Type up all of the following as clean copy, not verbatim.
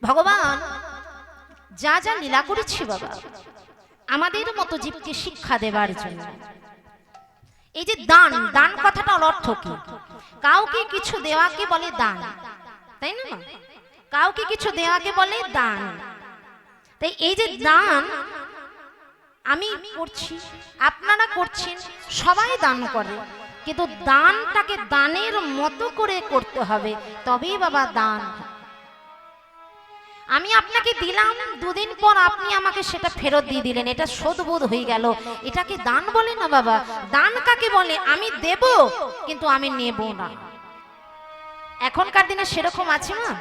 ভগবান যা যা লীলা করেছি বাবা আমাদের মতো জীবকে শিক্ষা দেবার জন্য। এই যে দান, দান কথাটার অর্থ কি? কাউকে কিছু দেওয়াকে বলে দান, তাই না? কাউকে কিছু দেওয়াকে বলে দান। তাই এই যে দান আমি করছি, আপনারা করছেন, সবাই দান করে, কিন্তু দানটাকে দানের মতো করে করতে হবে, তবেই বাবা দান। আমি আপনাকে দিলাম, দুদিন পর আপনি আমাকে সেটা ফেরত দিয়ে দিলেন, এটা শোধবোধ হয়ে গেল, এটাকে দান বলে না বাবা। দান কাকে বলে? আমি দেব কিন্তু আমি নেব না। এখনকার দিনে সেরকম আছে না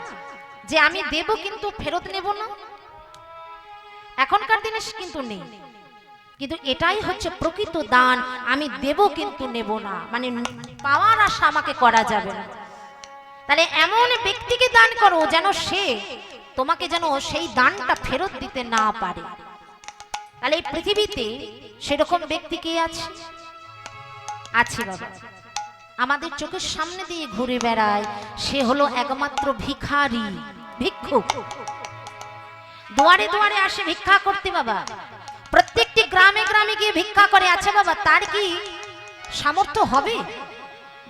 যে আমি দেব কিন্তু ফেরত নেব না? এখনকার দিনে কিন্তু নেই। কিন্তু এটাই হচ্ছে প্রকৃত দান, আমি দেব কিন্তু নেব না, মানে পাওয়ার আশা আমাকে করা যাবে না। তাহলে এমন ব্যক্তিকে দান করো যেন সে তোমাকে যেন সেই দানটা ফেরত দিতে না পারে। তাহলে এই পৃথিবীতে সেরকম ব্যক্তি কে আছে? আছে বাবা, আমাদের চোখের সামনে দিয়ে ঘুরে বেড়ায়, সে হলো একমাত্র ভিখারি, ভিক্ষুক। দুয়ারে দুয়ারে আসে ভিক্ষা করতে বাবা, প্রত্যেকটি গ্রামে গ্রামে গিয়ে ভিক্ষা করে। আছে বাবা, তার কি সামর্থ্য হবে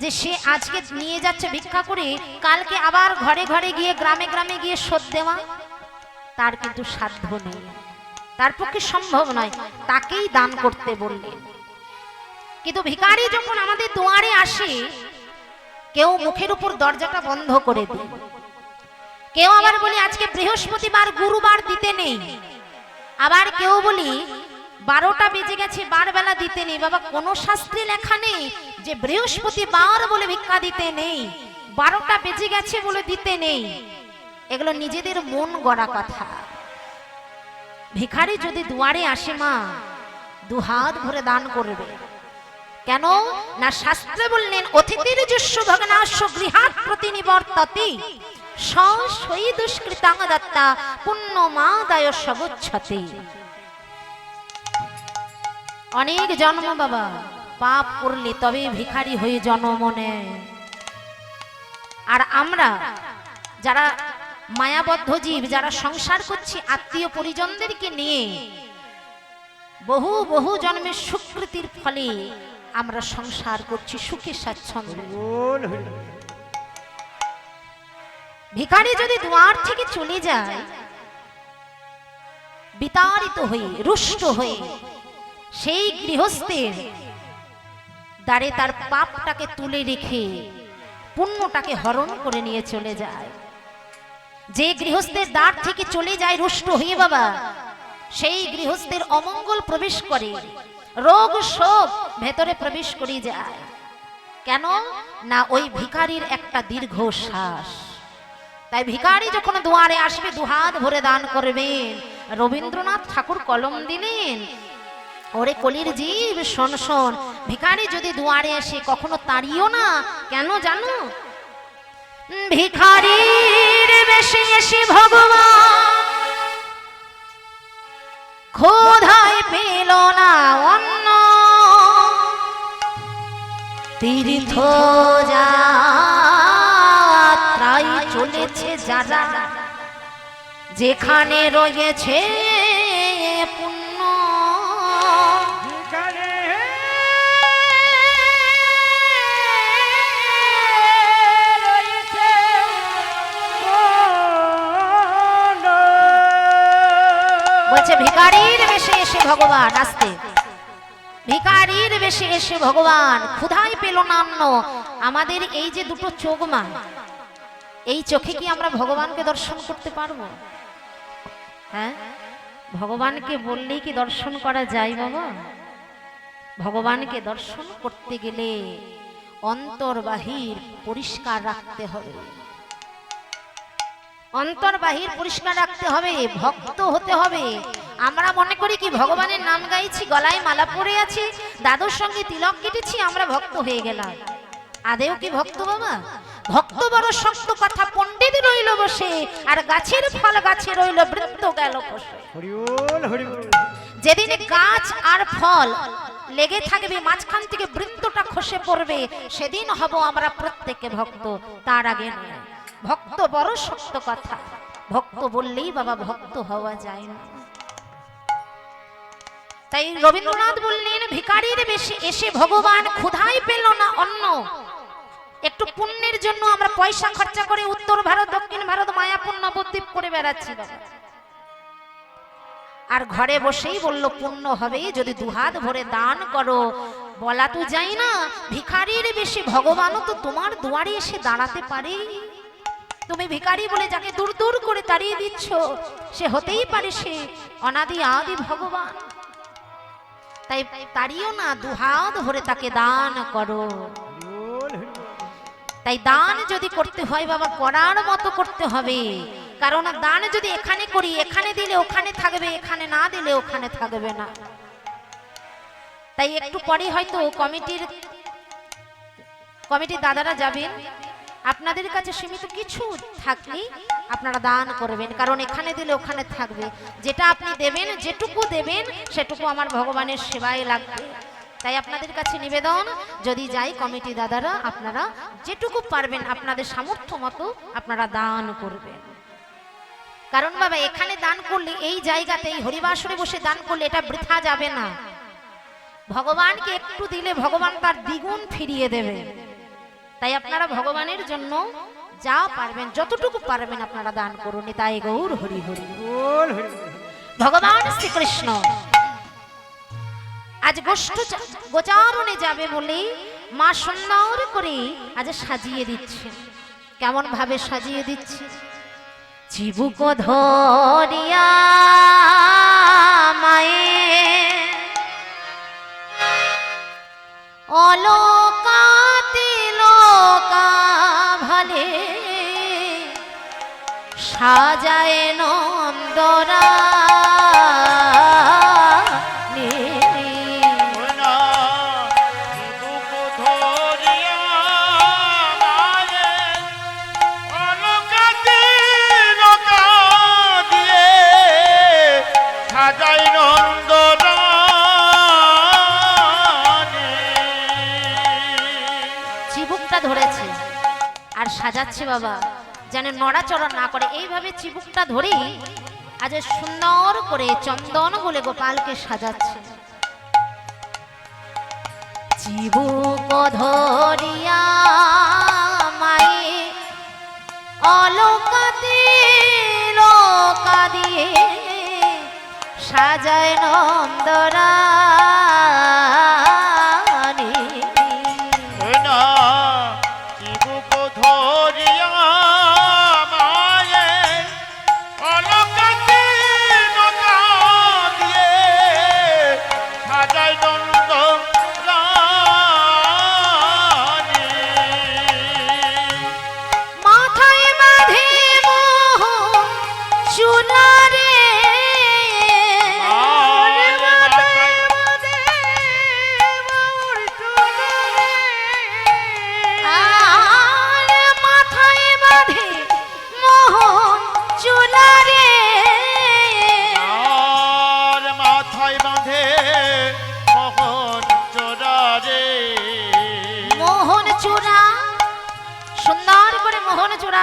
যে সে আজকে নিয়ে যাচ্ছে ভিক্ষা করে, কালকে আবার ঘরে ঘরে গিয়ে গ্রামে গ্রামে গিয়ে শোধ দেওয়া? তার কিন্তু সাধ্য নেই, তার পক্ষে সম্ভব নয়, তাকেই দান করতে বললেন। কিন্তু ভিখারি যখন আমাদের দুয়ারে আসে, কেউ মুখের উপর দরজাটা বন্ধ করে দেয়, কেউ আবার বলি আজকে বৃহস্পতিবার গুরুবার দিতে নেই, আবার কেউ বলি 12টা বেজে গেছে বারবেলা দিতে নেই। বাবা, কোন শাস্ত্রে লেখা নেই যে বৃহস্পতিবার বলে ভিক্ষা দিতে নেই, 12টা বেজে গেছে বলে দিতে নেই। এগুলো নিজেদের মন গড়া কথা। ভিখারি যদি দুয়ারে আসে মা, দুহাত ভরে দান করবে। কেন না? শাস্ত্রে বললেন অতিথির যস্য ভগ্নাস্য গৃহাৎ প্রতিনিবর্ততে সই দুষ্কৃতাং দত্তা পুণ্যমাদায় সগুচ্ছতে। অনেক জন্ম বাবা পাপ করলে তবে ভিখারি হয়ে জন্ম নেয়। আর আমরা যারা মায়াবদ্ধ জীব, যারা সংসার করছি আত্মীয় পরিজনদেরকে নিয়ে, বহু বহু জন্মের সুকৃতির ফলে আমরা সংসার করছি সুখে স্বাচ্ছন্দ্যে। ভিখারি যদি দুয়ার থেকে চলে যায় বিতাড়িত হয়ে, রুষ্ট হয়ে, সেই গৃহস্থের দ্বারে তার পাপটাকে তুলে রেখে পুণ্যটাকে হরণ করে নিয়ে চলে যায়। যে গৃহস্থের দ্বার থেকে চলে যায় রুষ্ট হয়ে বাবা, সেই গৃহস্থের অমঙ্গল প্রবেশ করে, রোগ শোক ভেতরে প্রবেশ করে যায়। কেন না? ওই ভিখারির একটা দীর্ঘ শ্বাস। তাই ভিখারি যখন দুয়ারে আসবে দুহাত ভরে দান করবেন। রবীন্দ্রনাথ ঠাকুর কলম দিলেন, ওরে কলির জীব শোন শোন, ভিখারি যদি দুয়ারে আসে কখনো তাড়িও না। কেন জানো? ভিখারির বেশে এসে ভগবান ক্ষুধায় পেল না অন্ন, তীর্থ যাত্রায় চলেছে যারা, যেখানে রয়েছে পুণ্য, বলছে ভিখারির বেশে এসে ভগবান আসতে, ভিখারির বেশে এসে ভগবান ক্ষুধায় পেল না অন্ন। আমাদের এই যে দুটো চোখ মা, এই চোখে কি আমরা ভগবানকে দর্শন করতে পারবো? হ্যাঁ, ভগবানকে বললেই কি দর্শন করা যায় বাবা? ভগবানকে দর্শন করতে গেলে অন্তর বাহির পরিষ্কার রাখতে হবে, অন্তর বাহির পরিষ্কার রাখতে হবে, ভক্ত হতে হবে। আমরা মনে করি কি ভগবানের নাম গাইছি, গলায় মালা পরে আছি, দাদুর সঙ্গে তিলক কেটেছি, আমরা ভক্ত হয়ে গেলাম। আদেও কি ভক্ত বাবা? ভক্ত বড় শক্ত কথা, পণ্ডিত রইল বসে, আর গাছের ফল গাছে রইল, বৃত্ত গেল বসে। যেদিন গাছ আর ফল লেগে থাকবে, মাঝখান থেকে বৃত্তটা খসে পড়বে, সেদিন হব আমরা প্রত্যেকে ভক্ত, তার আগে নয়। ভক্ত বড় শক্ত কথা। ভক্ত বললেই বাবা ভক্ত হওয়া যায় না। তাই রবীন্দ্রনাথ বললেন, ভিখারির বেশে এসে ভগবান ক্ষুধাই পেল না অন্ন। একটু পুণ্যের জন্য আমরা পয়সা খরচা করে উত্তর ভারত দক্ষিণ ভারত মায়াপুর নবদ্বীপ করে বেড়াচ্ছি বাবা, আর ঘরে বসেই বলল পুণ্য হবে যদি দুহাত ভরে দান করো। বলা তো যায় না, ভিখারির বেশি ভগবানও তো তোমার দুয়ারে এসে দাঁড়াতে পারে। তুমি ভিখারি বলে যাকে দূর দূর করে তাড়িয়ে দিচ্ছ, সে হতেই পারে সে অনাদি আদি ভগবান। তাই তাড়িও না, দুহাত ভরে তাকে দান করো। তাই দান যদি করতে হয় বাবা করার মতো করতে হবে, কারণ দান যদি এখানে করি, এখানে দিলে ওখানে থাকবে, এখানে না দিলে ওখানে থাকবে না। তাই একটু পরে হয়তো কমিটির দাদারা যাবেন, আপনাদের কাছে সীমিত কিছু থাকলে আপনারা দান করবেন, কারণ এখানে দিলে ওখানে থাকবে। যেটা আপনি দেবেন, যেটুকু দেবেন সেটুকু আমার ভগবানের সেবায় লাগবে। তাই আপনাদের কাছে নিবেদন, যদি যাই কমিটি দাদারা আপনারা যেটুকু পারবেন আপনাদের সামর্থ্য মতো আপনারা দান করবেন। কারণ বাবা এখানে দান করলে, এই জায়গাতে এই হরিবাসরে বসে দান করলে এটা বৃথা যাবে না। ভগবানকে একটু দিলে ভগবান তার দ্বিগুণ ফিরিয়ে দেবে। তাই আপনারা ভগবানের জন্য যা পারবেন, যতটুকু পারবেন আপনারা দান করুন। তাই গৌর হরি হরি বল। ভগবান শ্রীকৃষ্ণ আজ গোচারণে যাবে বলে মা সুন্দর করে আজ সাজিয়ে দিচ্ছে। কেমন ভাবে সাজিয়ে দিচ্ছে? চিবুক ধরিয়া মায়ে অলোকাতে লোকা ভালে সাজায় নন্দরা ধরেছে আর সাজাচ্ছে বাবা, যেন নড়াচড়া না করে। এইভাবে চিবুকটা ধরে আজ সুন্দর করে চন্দন বলে গোপালকে সাজাচ্ছে। চিবুক ধরিয়া মায়ে অলোকাতে লোকা দিয়ে সাজায় নন্দরা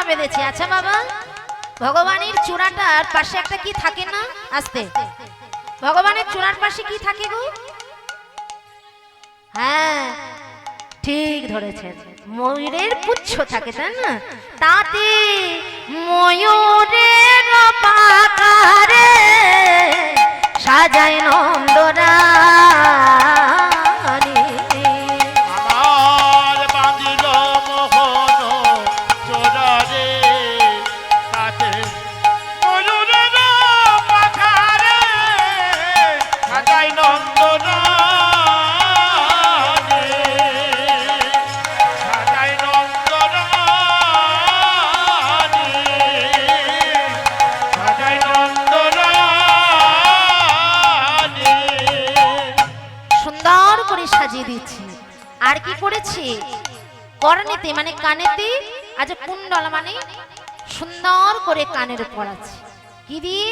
বেঁধেছে। আচ্ছা বাবা, ভগবানের চূড়াটার পাশে একটা কি থাকে না? আস্তে, ভগবানের চূড়ার পাশে কি থাকে গো? হ্যাঁ ঠিক ধরেছেন, ময়ূরের পুচ্ছ থাকে, তাই না? তাতে ময়ূরের পাকারে সাজায় নন্দরা আর কি করেছে? কর্ণেতে মানে কানেতে আজ কুণ্ডল মানে সুন্দর করে কানের পরাচ্ছে। কি দিয়ে?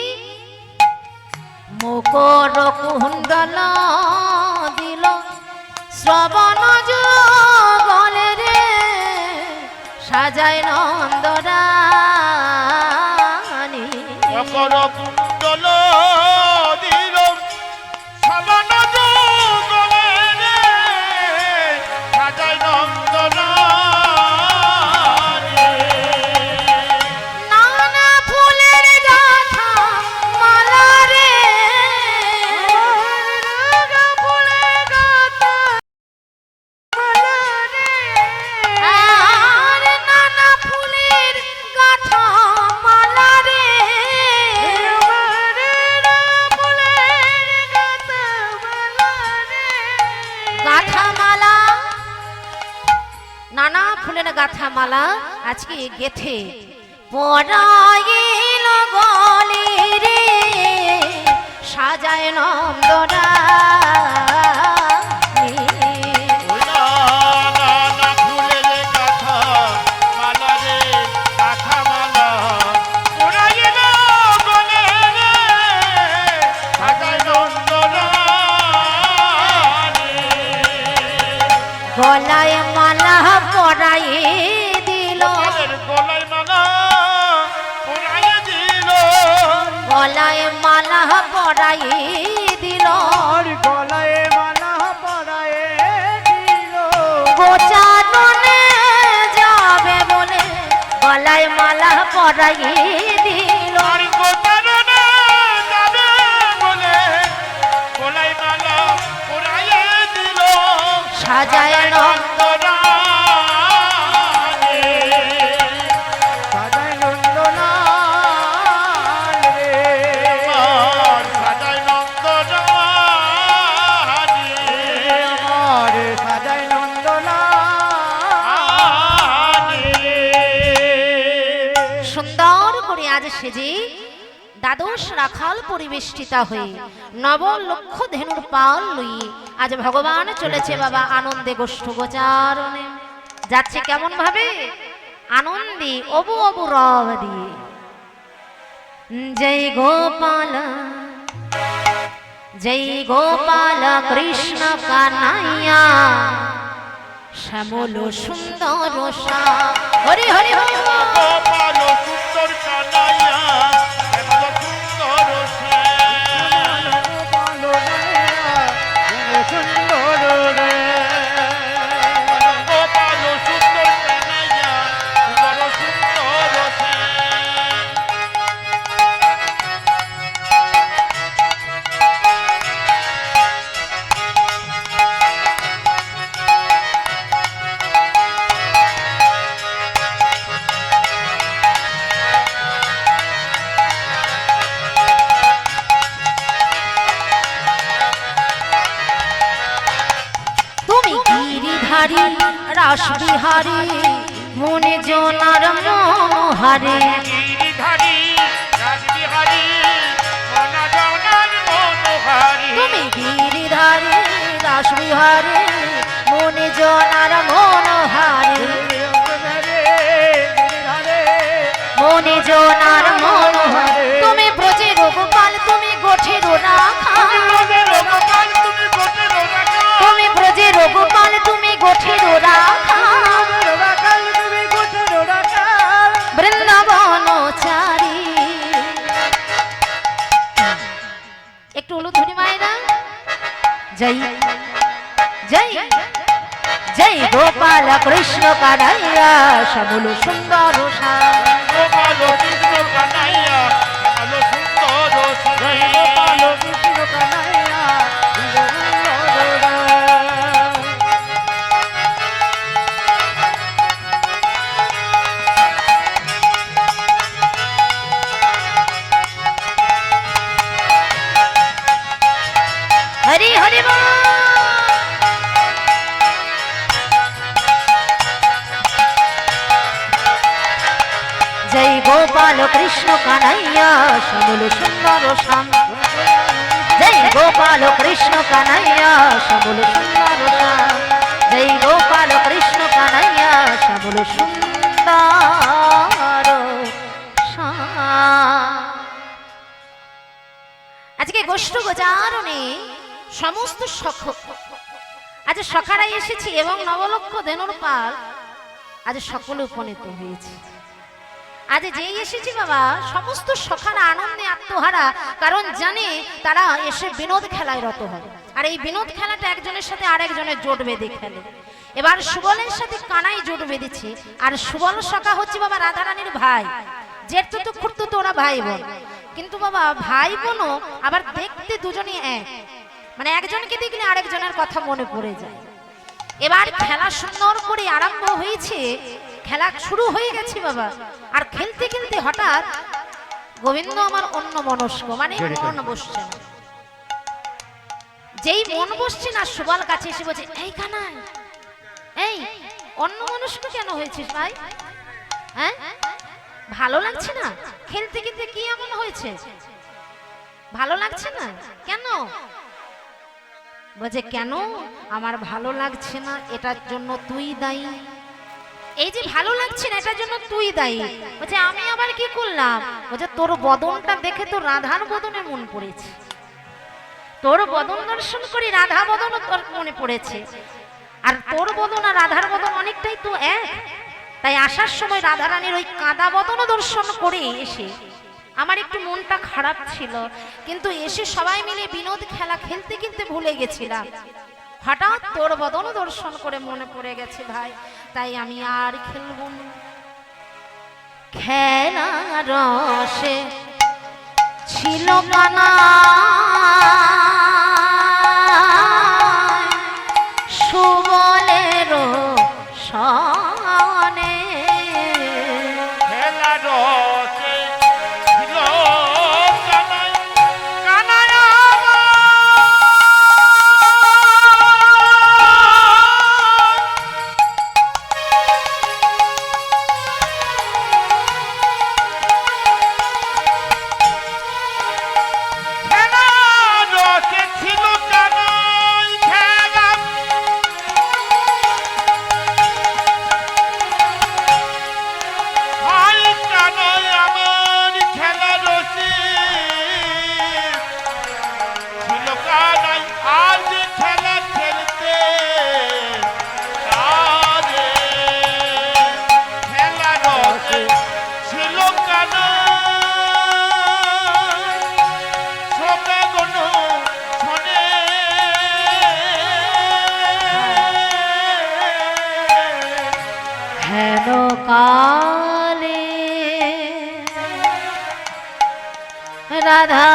মকর কুণ্ডল দিল শ্রবণ যুগলে রে সাজায় নন্দরানী। কর কুণ্ডল দিল সমান যুগলে রে সাজাই নন্দন নানা ফুলের গাথা মালা রে আর নানা ফুলের গাথা মালা রে গাথা মালা নানা ফুলের গাথা মালা আজকে গেথে পরাইল গলে রে সাজায় নন্দনা গলায় মালা পরাইয়ে দিল গলায় মালা পরাইয়ে দিল গলায় মালা পরাইয়ে দিল গলায় মালা পরায়ে দিল গোচারণে যাবে বলে গলায় মালা পরাইয়ে দিল আর গোচারণে যাবে বলে গলায় মালা পরাইয়ে দিল সাজায় নন্দনা সাজাই নন্দনাল রে সাজাই নন্দন আমার সাজাই নন্দনাল সুন্দর করে আজ সেজে দ্বাদশ রাখাল পরিবেষ্টিতা হয়ে নব লক্ষ ধেনুর পাল লই আজ ভগবান চলেছে বাবা আনন্দে গোষ্ঠ গোচারণে যাচ্ছে কেমন ভাবে আনন্দে অবু অবু রব দিয়ে জয় গোপাল জয় গোপাল কৃষ্ণ কানাইয়া শ্যামল সুন্দর হরি হরি হরি গোপাল সুন্দর কানাইয়া শ্যামল সুন্দর শ্যাম সুন্দর রে গোপাল সুন্দর কানাইয়া শ্যামল সুন্দর শ্যাম তুমি গিরিধারী রাসবিহারী মনে জনার মনোহারে গিরিধারী রাজবিহারী মনা জনার মনোহারী তুমি গিরিধারী রাসবিহারী মনে জনার মনোহারে মনে জনার মনোহারে তুমি ব্রজের গোপাল তুমি গোঠের রাখা গোপাল তুমি গোপের রাখা তুমি ব্রজের গোপাল তুমি গোঠের রাখা বৃন্দাবন চারি একটু উলু ধরি মায়েরা জয় জয় জয় গোপাল কৃষ্ণ কানাইয়া শ্যামল সুন্দর গোপাল কৃষ্ণ কানাইয়া শ্যামল সুন্দর শ্যাম গোপাল কৃষ্ণ কানাইয়া হরি হরি বল জয় গোপাল কৃষ্ণ কানাইয়া শ্যামল সুন্দর শ্যাম জয় গোপাল কৃষ্ণ কানাইয়া শ্যামল সুন্দর শ্যাম জয় গোপাল কৃষ্ণ কানাইয়া শ্যামল সুন্দর শ্যাম আজকে গোষ্ঠ গোচারণে সমস্ত সখ আজ সখারাই এসেছি এবং নবলক্ষ ধেনুর পাল আজ সকলে উপনীত হয়েছে আজ যেই এসেছি বাবা সমস্ত সখানা আনন্দে আত্মহারা, কারণ জানে তারা এসে বিনোদ খেলায় রত হয়। আর এই বিনোদ খেলাটা একজনের সাথে আরেকজনের জোট বেঁধে খেলে। এবার সুবলের সাথে কানাই জোট বেঁধেছে, আর সুবল সখা হচ্ছে বাবা রাধারানীর ভাই, জেঠু তো খুঁড়তো তো ওরা ভাই বোন। কিন্তু বাবা ভাই বোনও আবার দেখতে দুজনই এক, মানে একজনকে দেখলে আরেকজনের কথা মনে পড়ে যায়। এবার খেলা সুন্দর করে আরম্ভ হয়েছে, খেলা শুরু হয়ে গেছে বাবা। আর খেলতে খেলতে হঠাৎ গোবিন্দ আমার অন্য মনস্ক, মানে মন বসছে না। যেই মন বসছে না সুবল কাছে এসে বলছে, এই কানাই, এই অন্য মনস্ক কেন হয়েছিস ভাই? হ্যাঁ ভালো লাগছে না? খেলতে খেলতে কি এমন হয়েছে? ভালো লাগছে না কেন? বলছে কেন আমার ভালো লাগছে না এটার জন্য তুই দায়ী। এই যে ভালো লাগছে না এটার জন্য তুই দায়ী। বলছে আমি আবার কি করলাম? বলছে তোর বদনটা দেখে তো রাধার বদনে মন পড়েছে, তোর বদন দর্শন করে রাধা বদন তোর মনে পড়েছে। আর তোর বদন আর রাধার বদন অনেকটাই তো এক, তাই আসার সময় রাধারানীর ওই কাদা বদন দর্শন করে এসে আমার একটু মনটা খারাপ ছিল, কিন্তু এসে সবাই মিলে বিনোদ খেলা খেলতে খেলতে ভুলে গেছিলাম। হঠাৎ তোর বদন দর্শন করে মনে পড়ে গেছে ভাই, তাই আমি আর খেলব না। খেলা রসে ছিল কানা সুবলেরও সনে, খেলা রসে ছিল কানাই, কানাই খেলা রসে ছিল কানাই, খেলা ভাই কানাই আমার খেলা রসে ছিল কানাই, আজ খেলা খেলতে কারে। খেলা রসে ছিল কানাই, শোকে গণ শোনে হেন কালে রাধা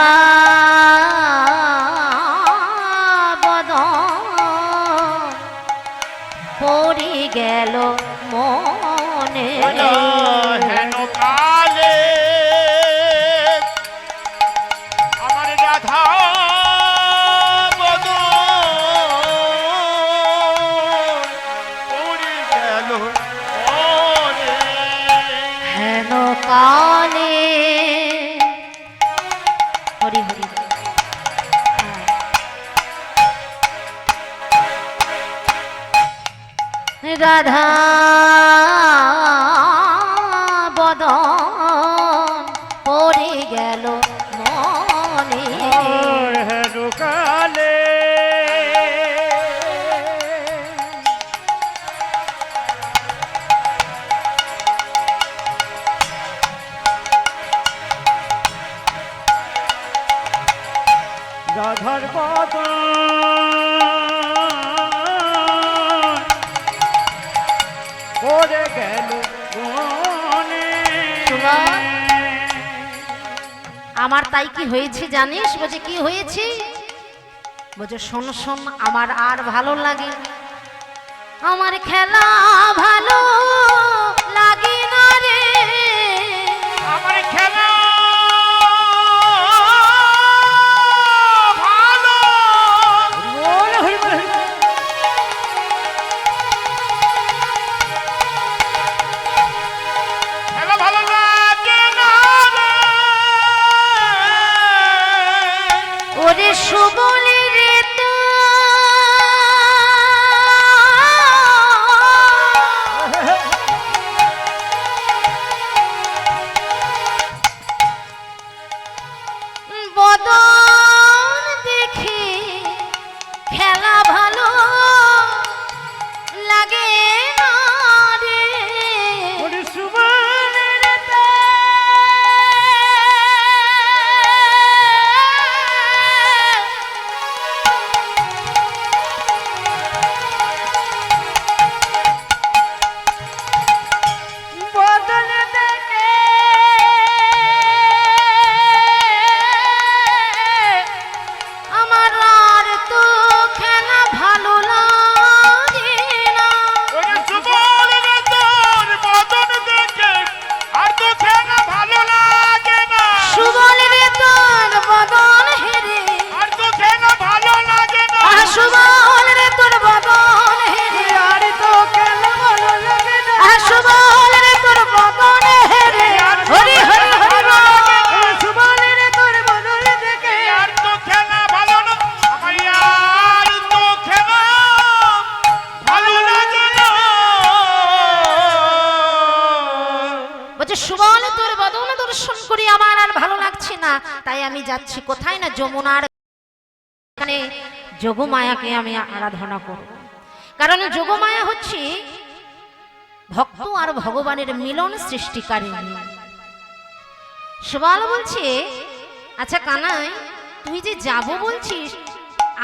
বদন পড়ি গেল মনে। হেন কালে আমার রাধা বদন পড়ে গেল মনে। হেন কালে হরি হরি রাধা বদন পড়ে গেল মনে। কালে রাধার বদন পড়ে গেল মনে। সুবল, আমার তাই কি হয়েছে জানিস? বলছে কি হয়েছে? বলছে শোন শোন, আমার আর ভালো লাগে না, আমার খেলা ভালো লাগে না রে। আমার খেলা ভালো, বল হরি বল হরি বল। খেলা ভালো লাগে না রে। ওরে সুবলে রে তো বদন দেখে খেলা ভালো লাগে না রে। ওরে সুবলের আর ভালো লাগছে না, তাই আমি যাচ্ছি কোথায় না যমুনার এখানে যোগমায়াকে আমি আরাধনা করব। কারণ যোগমায়া হচ্ছে ভক্ত আর ভগবানের মিলন সৃষ্টিকারী। সুবল বলছে, আচ্ছা কানাই, তুই যে যাব বলছিস,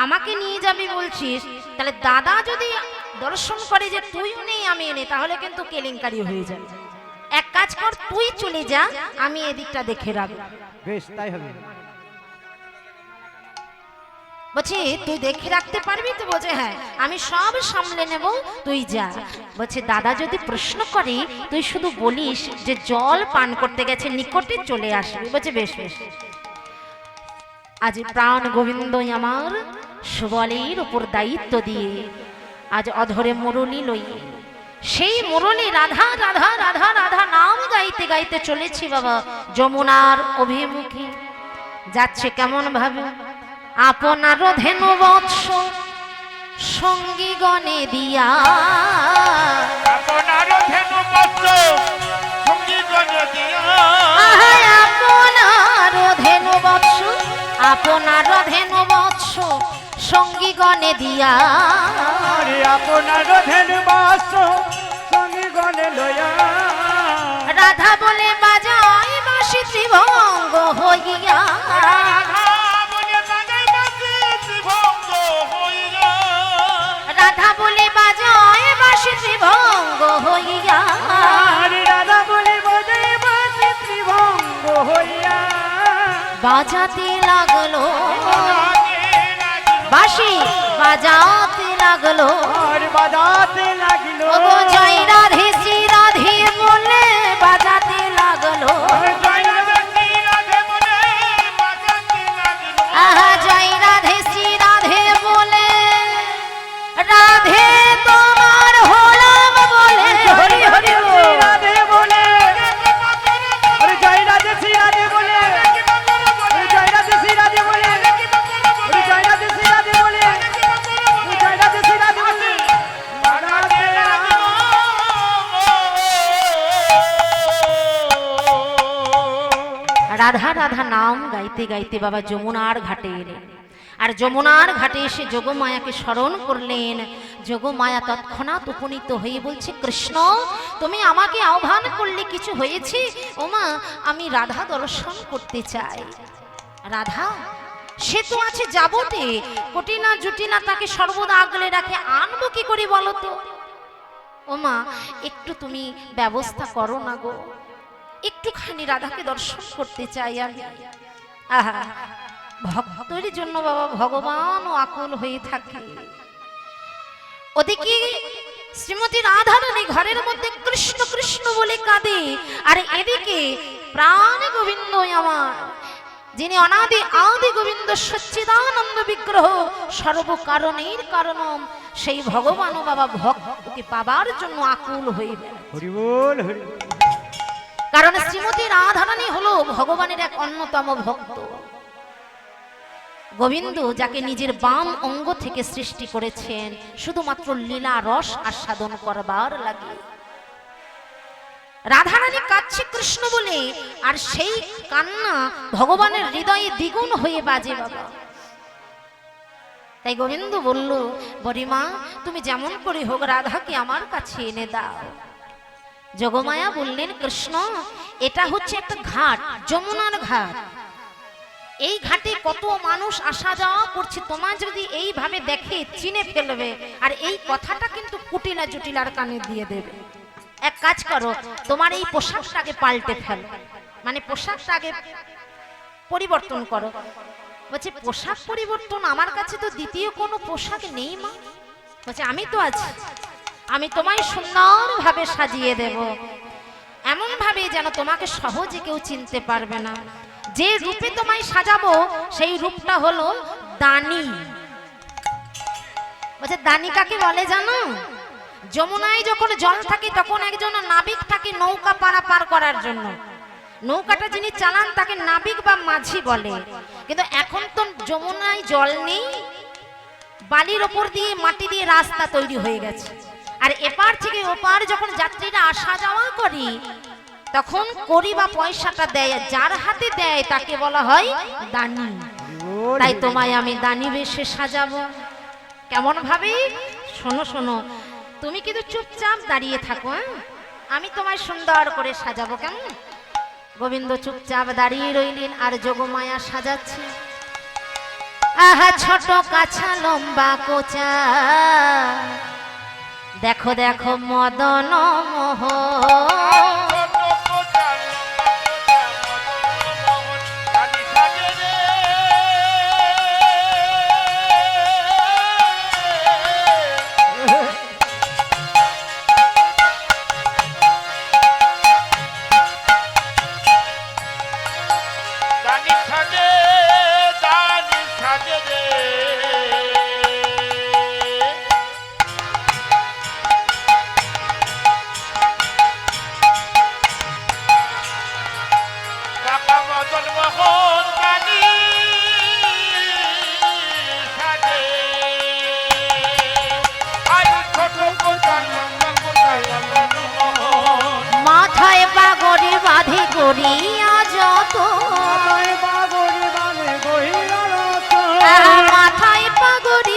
আমাকে নিয়ে যাবি বলছিস, তাহলে দাদা যদি দর্শন করে যে তুইও নেই আমি নেই, তাহলে কিন্তু কেলেঙ্কারি হয়ে যাবে। এক কাজ কর, তুই চলে যা, আমি এদিকটা দেখে রাখবো। বেশ, তাই হবে। বলছি তুই দেখে রাখতে পারবি তো? বলছে হ্যাঁ, আমি সব সামলে নেব, তুই যা। বলছে দাদা যদি প্রশ্ন করে, তুই শুধু বলিস যে জল পান করতে গেছে, নিকটে চলে আসবি। বলছে বেশ বেশ। আজ প্রাণ গোবিন্দই আমার সুবলের উপর দায়িত্ব দিয়ে আজ অধরে মুরলি লইয়ে সেই মুরলি রাধা রাধা রাধা রাধা নাম গাইতে গাইতে চলেছি বাবা যমুনার অভিমুখে। যাচ্ছে কেমন ভাবে, আপনার ধেনু বৎস সঙ্গী গণে দিয়া, আপনার ধেনু বৎস সঙ্গী গণে দিয়া, আপনার ধেনু বৎস, আপনার ধেনু বৎস সঙ্গী গণে দিয়া, আরে আপনার ধেনু বৎস সঙ্গী গণে লয়া, রাধা বলে বাজায় বাঁশি ত্রিভঙ্গ হইয়া, রাধা বলে বাজায় বাঁশি ত্রিভঙ্গ হইয়া, রাধা বলে বাজায় বাঁশি ত্রিভঙ্গ হইয়া, আরে রাধা বলে বাজায় বাঁশি ত্রিভঙ্গ হইয়া, বাজাতে লাগলো বাঁশি বাজাতে লাগলো, আর বাজাতে লাগিল, ওগো জয় রাধে শ্রী রাধে বলে বাজাতে লাগলো, জয় রাধে শ্রী রাধে বলে বাজাতে লাগিল, আহা জয় রাধে শ্রী রাধে বলে রাধে তোমার হলাম বলে, হরি হরি শ্রী রাধে বলে, আরে জয় রাধে শ্রী রাধে বলে, আরে জয় রাধে শ্রী রাধে বলে, আরে জয় রাধে শ্রী রাধে বলে, আরে জয় রাধে শ্রী রাধে বলে, বাজাতে লাগিল। রাধা রাধা নাম গাইতে গাইতে বাবা যমুনার ঘাটে এলেন। আর যমুনার ঘাটে এসে যোগমায়াকে স্মরণ করলেন। যোগমায়া তৎক্ষণাৎ উপনীত হয়ে বলছে, কৃষ্ণ তুমি আমাকে আহ্বান করলে কিছু হয়েছে? ওমা আমি রাধা দর্শন করতে চাই। রাধা সে তো আছে যাবতে, কটিনা জুটিনা তাকে সর্বদা আগলে রাখে, আনবো কি করে বলো তো? ওমা একটু তুমি ব্যবস্থা করো না গো, একটুখানি রাধাকে দর্শন করতে চাই আমি। আহা ভক্তের জন্য বাবা ভগবানও আকুল হয়ে থাকে। ওদিকে শ্রীমতী রাধারানী ঘরের মধ্যে কৃষ্ণ কৃষ্ণ বলে কাঁদে, আর এদিকে প্রাণ গোবিন্দ আমার, যিনি অনাদি আদি গোবিন্দ সচ্চিদানন্দ বিগ্রহ সর্বকারণের কারণম, সেই ভগবানও বাবা ভক্তকে পাবার জন্য আকুল হয়ে যায়। হরি বল হরি। কারণ শ্রীমতী রাধারানী হলো ভগবানের এক অন্যতম ভক্ত। গোবিন্দ যাকে নিজের বাম অঙ্গ থেকে সৃষ্টি করেছেন শুধুমাত্র লীলা রস আস্বাদন করবার লাগে। রাধারানী কাঁদছে কৃষ্ণ বলে, আর সেই কান্না ভগবানের হৃদয়ে দ্বিগুণ হয়ে বাজে বাবা। তাই গোবিন্দ বলল, বরিমা তুমি যেমন করে হোক রাধাকে আমার কাছে এনে দাও। যোগমায়া বললেন, কৃষ্ণ এটা হচ্ছে একটা ঘাট, যমুনার ঘাট। এই ঘাটে কত মানুষ আসা যাওয়া করছে, তোমার যদি এইভাবে দেখে চিনে ফেলবে, আর এই কথাটা কিন্তু কুটিলা জুটিলার কানে দিয়ে দেবে। এক কাজ করো, তোমার এই পোশাকটাকে পাল্টে ফেলো, মানে পোশাকটাকে পরিবর্তন করো। বলছে পোশাক পরিবর্তন? আমার কাছে তো দ্বিতীয় কোনো পোশাক নেই মা। বলছে আমি তো আছি, আমি তোমায় সুন্দরভাবে সাজিয়ে দেব, এমন ভাবে যেন তোমাকে সহজে কেউ চিনতে পারবে না। যে রূপে তোমায় সাজাবো সেই রূপটা হলো দানি। বলছে দানি কাকে বলে জানো? যমুনায় যখন জল থাকে তখন একজন নাবিক থাকে নৌকা পারাপার করার জন্য। নৌকাটা যিনি চালান তাকে নাবিক বা মাঝি বলে। কিন্তু এখন তো যমুনায় জল নেই, বালির ওপর দিয়ে মাটি দিয়ে রাস্তা তৈরি হয়ে গেছে, আর এপার থেকে ওপার যখন যাত্রীরা আসা যাওয়া করি তখন কড়ি বা পয়সাটা দেয়, যার হাতে দেয় তাকে বলা হয় দানি। তাই তোমায় আমি দানি বেশে সাজাবো। কেমন ভাবে? শোনো শোনো, তুমি কিন্তু চুপচাপ দাঁড়িয়ে থাকো, হ্যাঁ? আমি তোমায় সুন্দর করে সাজাবো। কেমন? গোবিন্দ চুপচাপ দাঁড়িয়ে রইলেন আর যোগমায়া সাজাচ্ছে। আহা ছোট কাছা লম্বা কোচা, দেখো দেখো মদন মোহ, মাথায় পাগড়ি বাঁধি করিয়া যত, মাথায় পাগড়ি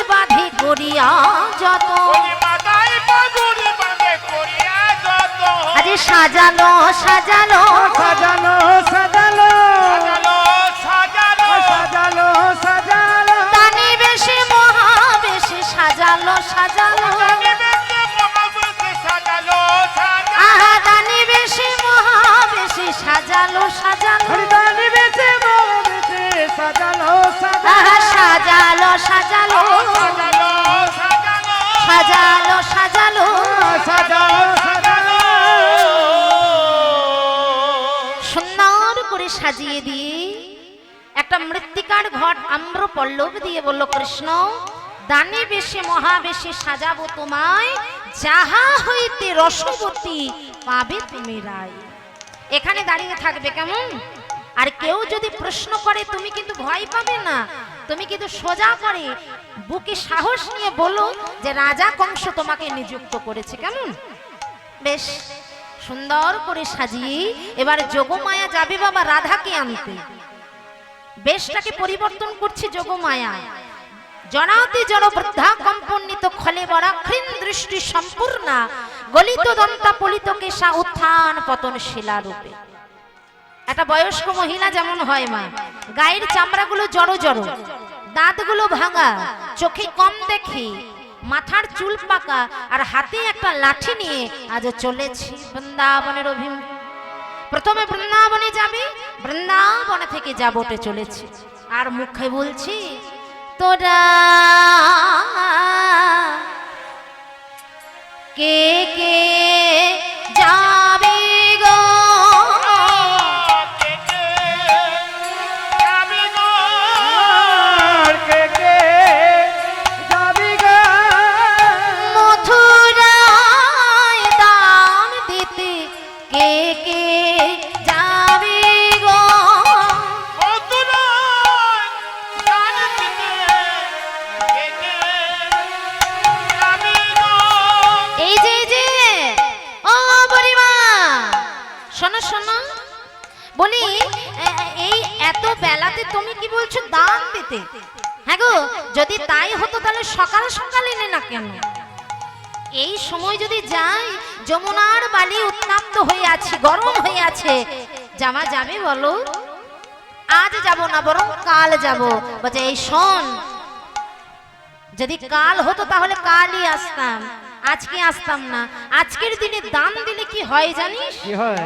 বাঁধে করিয়া যত, মাথায় পাগড়ি বাঁধি করিয়া যত, আরে সাজালো সাজালো সাজালো সাজালো সাজালো সাজালো, দানি বেশে মহাবেশে সাজালো সাজালো, আহা দানি বেশে মহাবেশে সাজালো সাজালো, হরিদানি বেশে বেশে সাজালো আহা সাজালো সাজালো সাজালো সাজালো সাজালো, সাজালো সাজালো, সুন্দর করে সাজিয়ে দিয়ে একটা মৃত্তিকার ঘট আম্র পল্লব দিয়ে বলল, কৃষ্ণ দানে বেশে মহাবেশে সাজাবো তোমায়, যাহা হইতে রসবতী পাবে তুমি রায়। এখানে দাঁড়িয়ে থাকবে। কেমন? আর কেউ যদি প্রশ্ন করে তুমি কিন্তু ভয় পাবে না, তুমি কিন্তু সোজা করে বুকে সাহস নিয়ে বলো যে রাজা কংস তোমাকে নিযুক্ত করেছে। কেমন? বেশ সুন্দর করে সাজিয়ে এবার যোগমায়া যাবে বাবা রাধাকে আনতে। বেশটাকে পরিবর্তন করছে যোগমায়া। জনাতি জড় বৃদ্ধা কম্পন্বিত খলে বরা ক্ষীণ দৃষ্টি সম্পূর্ণা, গলিত দন্তা পলিত কেশা উত্থান পতন শিলা রূপে। একটা বয়স্ক মহিলা যেমন হয় মা, গায়ের চামড়াগুলো জড়ো জড়ো, দাঁতগুলো ভাঙা, চোখে কম দেখি, মাথার চুল পাকা, আর হাতে একটা লাঠি নিয়ে আজ চলেছি বৃন্দাবনের অভিমুখে। প্রথমে বৃন্দাবনে যাবে, বৃন্দাবনে থেকে যাবটে চলেছি, আর মুখে বলছি তোরা কে কে যাবে গো, কে কে যাবি গো, মথুরায় দান দিতে কে কে যাবে গো, এই যে ও বুড়িমা শোনো শোনো, বলি এই এত বেলাতে তুমি কি বলছো দান দিতে? হ্যাঁ গো, যদি তাই হতো তাহলে সকাল সকাল এলে না কেন? এই সময় যদি যাই, যমুনার বালি উত্তপ্ত হয়ে আছে, গরম হয়ে আছে, জামা যাবে বলো? আজ যাব না, বরং কাল যাব। বলছে এই শোন, যদি কাল হতো তাহলে কালই আসতাম, আজকে আসতাম না। আজকের দিনে দান দিলে কি হয় জানিস? কি হয়?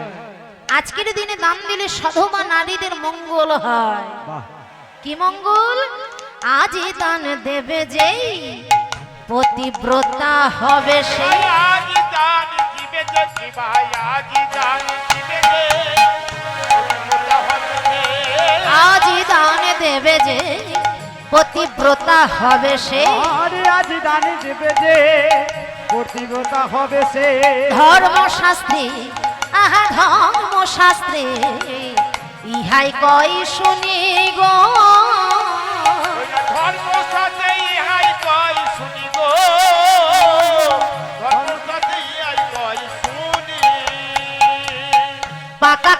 আজকের দিনে দান দিলে সধবা নারীদের মঙ্গল হয়। বাহ, কি মঙ্গল? আজ দান দেবে যেই পতিব্রতা হবে সেই, আজ দান দেবে যে পতিব্রতা হবে সে, আরে আজ দানি দেবে যে পতিব্রতা হবে সে, ধর্মশাস্ত্রে আহা ধর্মশাস্ত্রে ইহাই কই শুনি গো,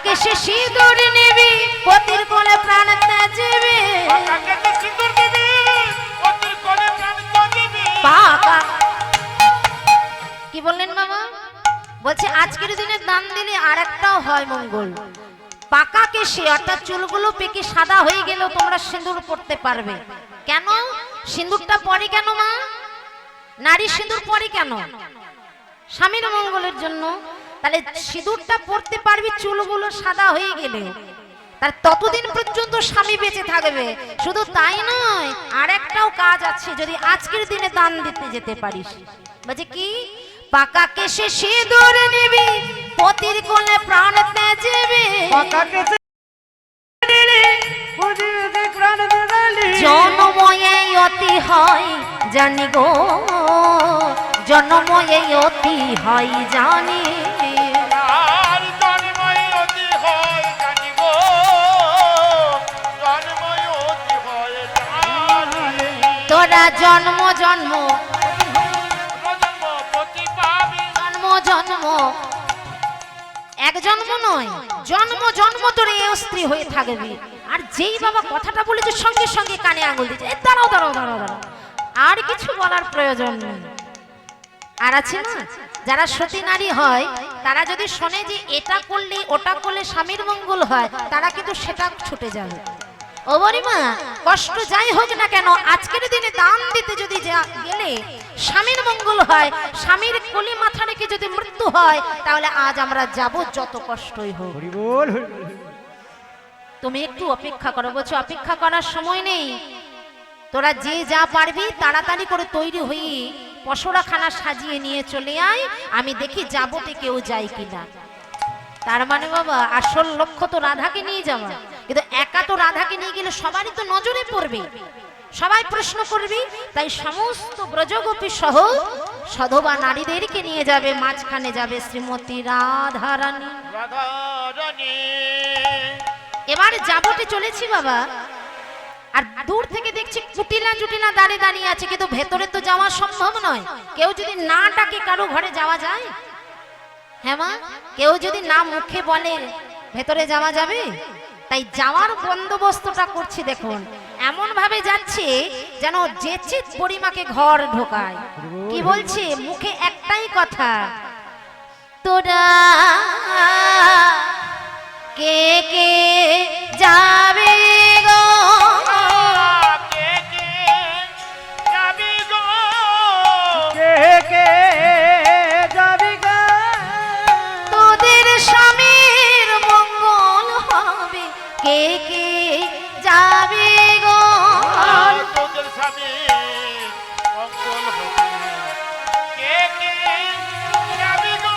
পাকাকে সে সিঁদুর নিবি পতির কোলে প্রাণ ত্যাজিবি পাকাকে তো সিঁদুর দিবি, পতির কোলে প্রাণ ত্যাজিবি। পাকা কি বললেন বাবা? বলছে আজকের দিনে দান দিলে আর একটাও হয় মঙ্গল। পাকাকে সে অর্থাৎ চুলগুলো পেকে সাদা হয়ে গেলেও তোমরা সিঁদুর পরতে পারবে। কেন সিঁদুরটা পরে কেন মা? নারী সিঁদুর পরে কেন? স্বামীর মঙ্গলের জন্য। তাহলে সিঁদুরটা পরতে পারবি চুলগুলো সাদা হয়ে গেলে, তার ততদিন পর্যন্ত স্বামী বেঁচে থাকবে। শুধু তাই নয়, আর একটাও কাজ আছে যদি আজকের দিনে দান দিতে যেতে পারিস। বলছে কি? পাকাকে সে সিঁদুর নিবি পতির কোলে প্রাণ ত্যাজিবি পাকাকে সে দিলি পতির প্রাণ ত্যাজিবি জনময়ে অতি হয় জানি গো, জনময়ে অতি হয় জানি। আর জন্মই অতি হয় জানি গো, জন্মই অতি হয় জানি। তোরা জন্ম জন্ম জন্ম পতি পাবি, জন্ম জন্ম এক জন্ম নয়, জন্ম জন্ম তোরে এ স্ত্রী হয়ে থাকবি। আর যেই বাবা কথাটা বলেছে সঙ্গে সঙ্গে কানে আঙুল দিচ্ছে, এ দাঁড়াও দাঁড়াও দাঁড়াও দাঁড়াও, আর কিছু বলার প্রয়োজন নেই। আর আছে না যারা সতী নারী হয়, তারা যদি শোনে যে এটা করলে ওটা করলে স্বামীর মঙ্গল হয়, তারা কিন্তু সেটা ছুটে যাবে। ও বরিমা, কষ্ট যাই হোক না কেন আজকের দিনে দান দিতে যদি গেলে স্বামীর মঙ্গল হয়, স্বামীর কোলে মাথা রেখে যদি মৃত্যু হয়, তাহলে আজ আমরা যাব যত কষ্টই হোক। হরি বল হরি বল। তুমি একটু অপেক্ষা করো। বলছো অপেক্ষা করার সময় নেই, তোরা যে যা পারবি তাড়াতাড়ি করে তৈরি হই, পশরাখানা সাজিয়ে নিয়ে চলে আয়, আমি দেখি যাবতে কেউ যায় কিনা। তার মানে বাবা আসল লক্ষ্য তো রাধাকে নিয়ে যাওয়া, কিন্তু একা তো রাধাকে নিয়ে গেলে সবারই তো নজরে পড়বে, সবাই প্রশ্ন করবি। তাই সমস্ত ব্রজগোপী সহ সধবা নারীদেরকে নিয়ে যাবে, মাঝখানে যাবে শ্রীমতী রাধারানী। রাধা রানী। এবার যাবতে চলেছি বাবা, আর দূর থেকে দেখছি কুটিলা জুটিলা দাঁড়িয়ে দাঁড়িয়ে আছে, কিন্তু ভেতরে তো যাওয়া সম্ভব নয়। কেউ যদি না ডাকে কারো ঘরে যাওয়া যায়? হ্যাঁ মা, কেউ যদি না মুখে বলে ভেতরে যাওয়া যাবে? তাই যাওয়ার বন্দোবস্তটা করছি দেখুন, এমন ভাবে যাচ্ছে যেন যেচে পরিমাকে ঘর ঢোকায়। কি বলছে? মুখে একটাই কথা, তোরা কে কে যাবে গো, কে কে যাবি গো, কে কে যাবি গো, তোদের স্বামীর মঙ্গল হবে, কে কে যাবে গো। আর তোদের স্বামী মঙ্গল হবে, কে কে যাবি গো।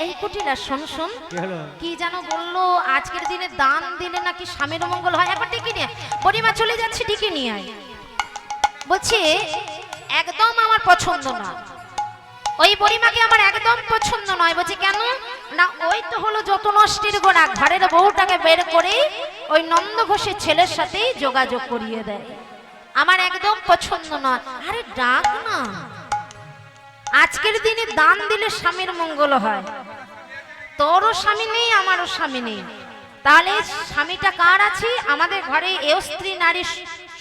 এই কুটিলা শোন শোন, কি হলো? কি যেন বললো আজকের দিনে দান দিলে নাকি স্বামীর মঙ্গল হয়। একবার ডেকে নিয়ে পরিমা চলে যাচ্ছে, ডেকে নিয়ে আয়। বলছে একদম আমার পছন্দ না, ওই পরিমাকে আমার একদম পছন্দ নয়। বলছে কেন? না ওই তো হলো যত নষ্টের গোড়া, ঘরের বউটাকে বের করে ওই নন্দ ঘোষের ছেলের সাথেই যোগাযোগ করিয়ে দেয়, আমার একদম পছন্দ নয়। আরে ডাক না, আজকের দিনে দান দিলে স্বামীর মঙ্গল হয়। তোরও স্বামী নেই, আমারও স্বামী নেই, তাহলে স্বামীটা কার আছে? আমাদের ঘরে এও স্ত্রী নারী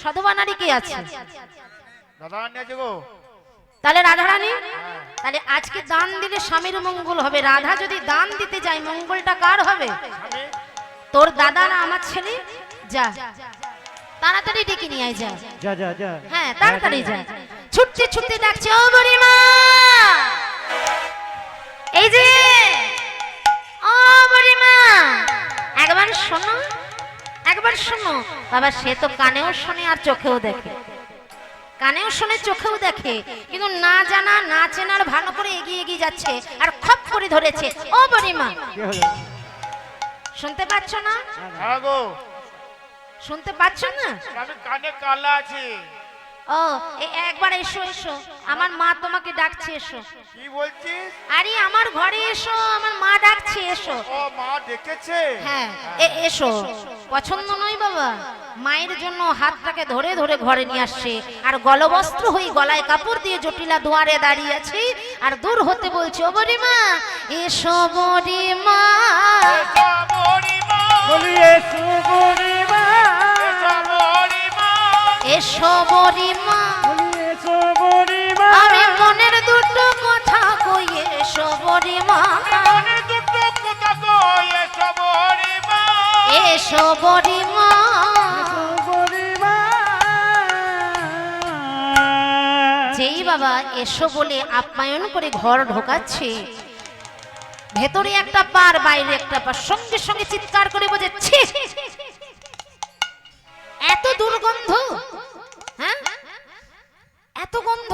সধবা নারী কে আছে? দাদা নিয়ে গো। তাহলে রাধারানী। তাহলে আজকে দান দিলে স্বামীর মঙ্গল হবে। রাধা যদি দান দিতে যায়, মঙ্গলটা কার হবে? স্বামী তোর দাদা না আমার ছেলে? যা তাড়াতাড়ি ডেকে নিয়ে আয়, যা। যা যা যা। হ্যাঁ তাড়াতাড়ি যা। ছুটতে ছুটতে ডাকছে, ও বুড়িমা, এই যে ও বুড়িমা, একবার শোনো, একবার শোনো। বাবা সে তো কানেও শোনে আর চোখেও দেখে, কানেও শোনে চোখেও দেখে, কিন্তু না জানা না চেনার ভালো করে এগিয়ে এগিয়ে যাচ্ছে আর খপ করে ধরেছে। ও বুড়িমা, কি হলো? শুনতে পাচ্ছ না? হ্যাঁ গো, শুনতে পাচ্ছ না? আমি কানে কালা আছে। ও একবার এসো এসো, আমার মা তোমাকে ডাকছে, এসো। কি বলছিস? আরে আমার ঘরে এসো, আমার মা ডাকছে, এসো। ও মা ডেকেছে। হ্যাঁ এসো। পছন্দ নয় বাবা? মায়ের জন্য হাতটাকে ধরে ধরে ঘরে নিয়ে আসছে, আর গলবস্ত্র হয়ে গলায় কাপড় দিয়ে জটিলা দুয়ারে দাঁড়িয়ে আছে, আর দূর হতে বলছে, ও বড়িমা এসো বড়িমা, বলি এসো বুড়িমা, এসো বড়িমা, বলি এসো বুড়িমা, আমি মনের দুটো কথা কই, এসো বড়িমা, এসো বড়িমা। এসো বুড়িমা। যেই বাবা এসো বলে আপ্যায়ন করে ঘর ঢোকাচ্ছে, ভেতরে একটা পার বাইরে একটা পার, সঙ্গে সঙ্গে চিৎকার করে বোঝাচ্ছে, এত দুর্গন্ধ, হ্যাঁ এত গন্ধ।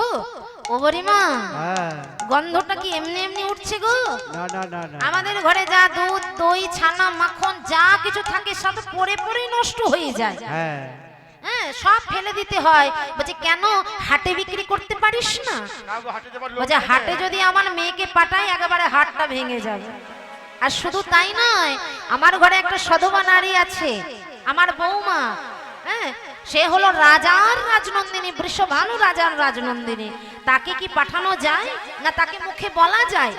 ও বড়িমা, হ্যাঁ, গন্ধটা কি এমনি এমনি উঠছে গো? না না না না, আমাদের ঘরে যা দুধ দই ছানা মাখন যা কিছু থাকে সব পরে পরেই নষ্ট হয়ে যায়, হ্যাঁ, হ্যাঁ সব ফেলে দিতে হয়। বলছে কেন হাটে বিক্রি করতে পারিস না? বলছে হাটে যদি আমার মেয়েকে পাঠাই একেবারে হাটটা ভেঙে যাবে। আর শুধু তাই নয়, আমার ঘরে একটা সধবা নারী আছে, আমার বৌমা, হ্যাঁ সে হলো রাজার রাজনন্দিনী, বৃষভানু রাজার রাজনন্দিনী, তাকে কি পাঠানো যায় না? তাকে মুখে বলা যায়?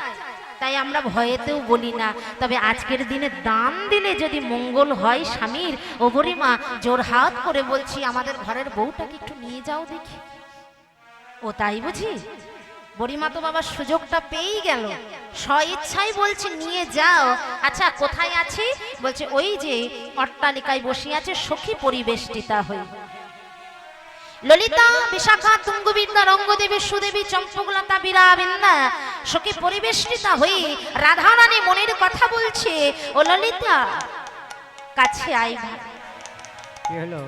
তাই আমরা ভয়েতেও বলি না। তবে আজকের দিনে দান দিলে যদি মঙ্গল হয় স্বামীর, ও বুড়িমা জোর হাত করে বলছি আমাদের ঘরের বউটাকে একটু নিয়ে যাও দেখি। ও তাই বুঝি? বুড়িমা তো বাবা সুযোগটা পেয়েই গেল, স্বইচ্ছাই বলছে নিয়ে যাও। আচ্ছা কোথায় আছি? বলছে ওই যে অট্টালিকায় বসে আছে সখী পরিবেষ্টিতা হই। ললিতা বিশাখা তুঙ্গবিদ্যা রঙ্গদেবী সুদেবী চম্পকলতা বীরাবিন্দা সখী পরিবেষ্টিতা হই রাধারানী মনের কথা বলছে। ও ললিতা কাছে আই ভাই। কি হলো?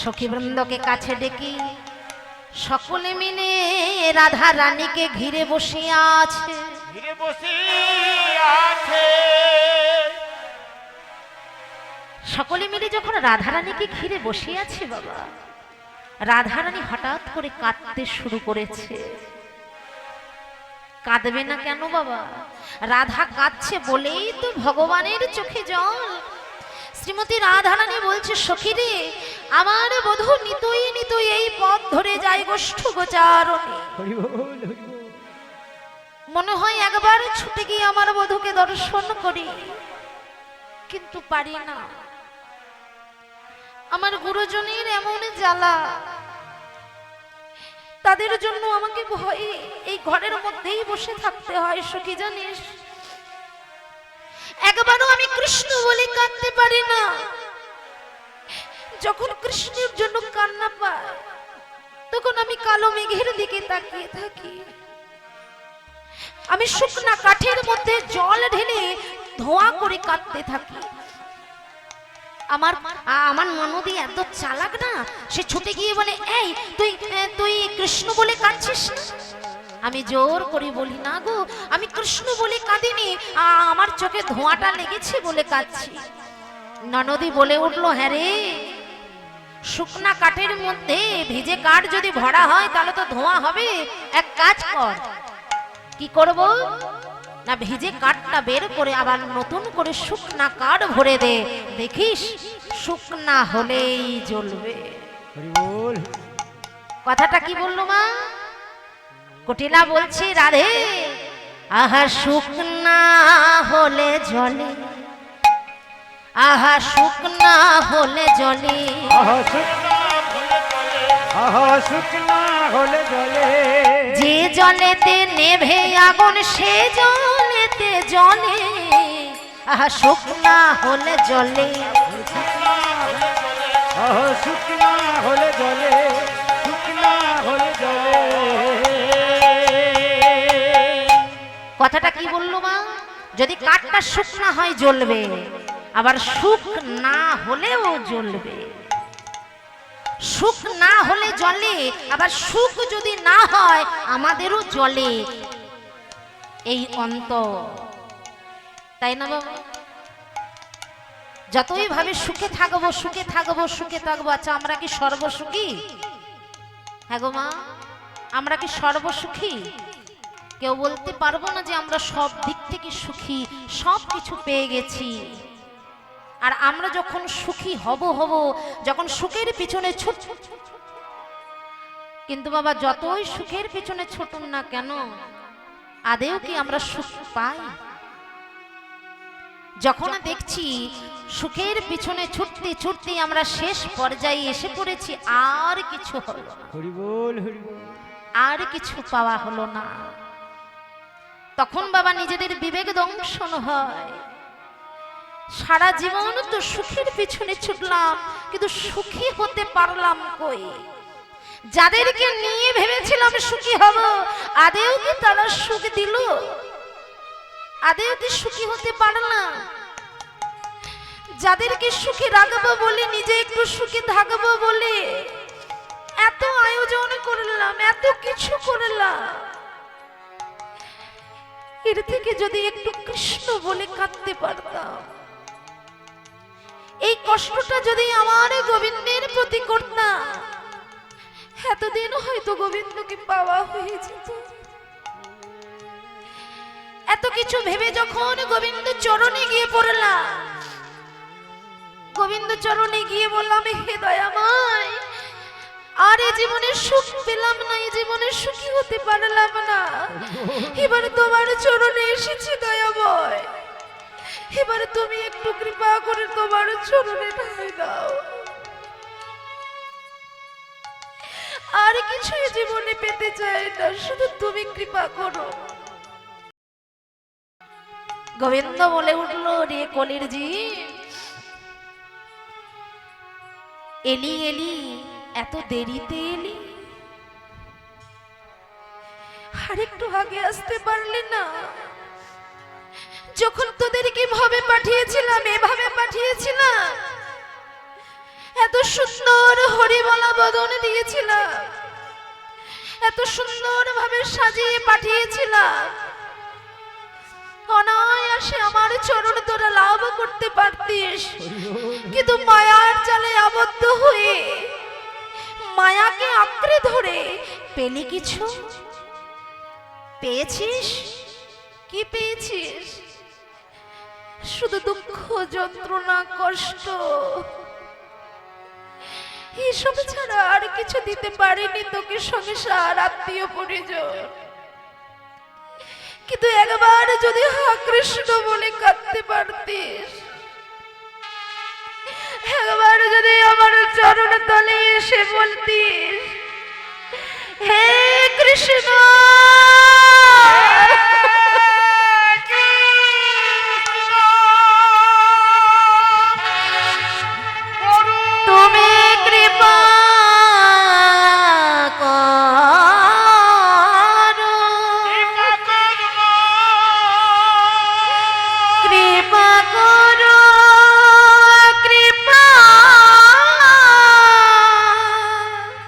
সখী বৃন্দকে কাছে ডেকে সকলে মিলে রাধা রানীকে ঘিরে বসে আছে। সকলে মিলে যখন রাধা রানীকে ঘিরে বসে আছে বাবা, রাধা রানী হঠাৎ করে কাঁদতে শুরু করেছে। কাঁদবে না কেন বাবা? রাধা কাঁদছে বলেই তো ভগবানের চোখে জল। শ্রীমতী রাধা রানী বলছে, সখী রে আমার বধূ নিতই নিতই এই পথ ধরে যায় গোষ্ঠ গোচারণে, হরি বল, হরি বল। মনে হয় একবার ছুটে গিয়ে আমার বধূকে দর্শন করি, কিন্তু পারি না। আমার গুরুজনের এমন জ্বালা, তাদের জন্য আমাকে ভয়ে এই ঘরের মধ্যেই বসে থাকতে হয়। সখী জানিস, একবারও আমি কৃষ্ণ বলে কাঁদতে পারি না। যখন কৃষ্ণের জন্য কান্না পায় তখন আমি কালো মেঘের দিকে তাকিয়ে থাকি। আমি শুকনা কাঠের মধ্যে জল ঢেলে ধোঁয়া করে কাঁদতে থাকি। আমার ননদি এত চালাক না, সে ছুটে গিয়ে বলে, এই তুই কৃষ্ণ বলে কাঁদছিস না? আমি জোর করে বলি, না গো আমি কৃষ্ণ বলে কাঁদিনি, আমার চোখে ধোঁয়াটা লেগেছে বলে কাঁদছি। ননদি বলে উঠলো, হ্যাঁ রে, শুকনা কাঠের মধ্যে ভিজে কাঠ যদি ভরা হয় তাহলে তো ধোঁয়া হবে। এক কাজ কর। কি করব না, ভিজে কাঠটা বের করে আবার নতুন করে শুকনা কাঠ ভরে দে, দেখিস শুকনা হলেই জ্বলবে। হরি বল। কথাটা কি বললো মা? কটিলা বলছি, রাধে আহা শুকনা হলে জলে, আহা শুকনা হলে জলে, আহা শুকনা হলে জলে, যে জলেতে নেভে আগুন সে জলেতে জলে, আহা শুকনা হলে জলে, আহা শুকনা হলে জলে, শুকনা হলে জলে। কথাটা কি বললো মা? যদি কাঠটা শুকনা হয় জ্বলবে, আবার শুক না হলেও জ্বলবে। সুখ না হলে জলে, আবার সুখ যদি না হয় আমাদেরও জলে এই অন্তর, তাই না বাবা? যতই ভাবে সুখে থাকবো সুখে থাকবো সুখে থাকবো, আচ্ছা আমরা কি সর্বসুখী? হ্যাঁ গো মা, আমরা কি সর্বসুখী? কেউ বলতে পারবো না যে আমরা সব দিক থেকে সুখী, সব কিছু পেয়ে গেছি। আর আমরা যখন সুখী হব যখন সুখের পিছনে ছুট, কিন্তু বাবা যতই সুখের পিছনে ছুটুন না কেন আদেও কি আমরা সুখ পাই? যখন দেখছি সুখের পিছনে ছুটতে ছুটতে আমরা শেষ পর্যায়ে এসে পড়েছি, আর কিছু হলো না, হরি বল হরি বল। আর কিছু পাওয়া হলো না, তখন বাবা নিজেদের বিবেক দংশন হয়। সারা জীবন তো সুখের পিছনে ছুটলাম, কিন্তু সুখী হতে পারলাম কই? যাদেরকে নিয়ে ভেবেছিলাম সুখী হব, আদেও কি তারা সুখ দিল? আদেও কি সুখী হতে পারলাম? যাদেরকে সুখী রাখবো বলে, নিজে একটু সুখী থাকবো বলে এত আয়োজন করলাম, এত কিছু করলাম, এর থেকে যদি একটু কৃষ্ণ বলে কাঁদতে পারতাম, এই কষ্টটা যদি আমার গোবিন্দের প্রতি করতাম, এতদিন হয়তো গোবিন্দকে পাওয়া হয়ে যেত। এত কিছু ভেবে যখন গোবিন্দ চরণে গিয়ে পড়লাম, গোবিন্দ চরণে গিয়ে বললাম, হে দয়াময়, আর এই জীবনে সুখ পেলাম না, এই জীবনে সুখী হতে পারলাম না, এবার তোমার চরণে এসেছি দয়াময়, এবারে তুমি একটু কৃপা করে তোমার চরণে ঠাঁই দাও, আর কিছু জীবনে পেতে চাই না, শুধু তুমি কৃপা করো। গোবিন্দ বলে উঠলো, রে কলির জি, এলি এলি, এত দেরিতে এলি, আর একটু আগে আসতে পারলি না? যখন তোদেরকে ভাবে পাঠিয়েছিলাম, এভাবে পাঠিয়েছিলাম, এত সুন্দর হরিবলা বদন দিয়েছিলাম, এত সুন্দর ভাবে সাজিয়ে পাঠিয়েছিলাম, অনায়াসে আমার চরণ তোরা লাভ করতে পারতিস, কিন্তু মায়ার জালে আবদ্ধ হয়ে মায়াকে আঁকড়ে ধরে পেলি কিছু? পেয়েছিস? কি পেয়েছিস? শুধু দুঃখ, যন্ত্রণা, কষ্ট, এসব ছাড়া আর কিছু দিতে পারিনি তোকে সংসার, আত্মীয় পরিজন। কিন্তু একবার যদি হা কৃষ্ণ বলে কাঁদতে পারতিস, একবার যদি আমার চরণ তলে এসে বলতিস, হে কৃষ্ণ, তুমি কৃপা করো, কৃপা করো, কৃপা,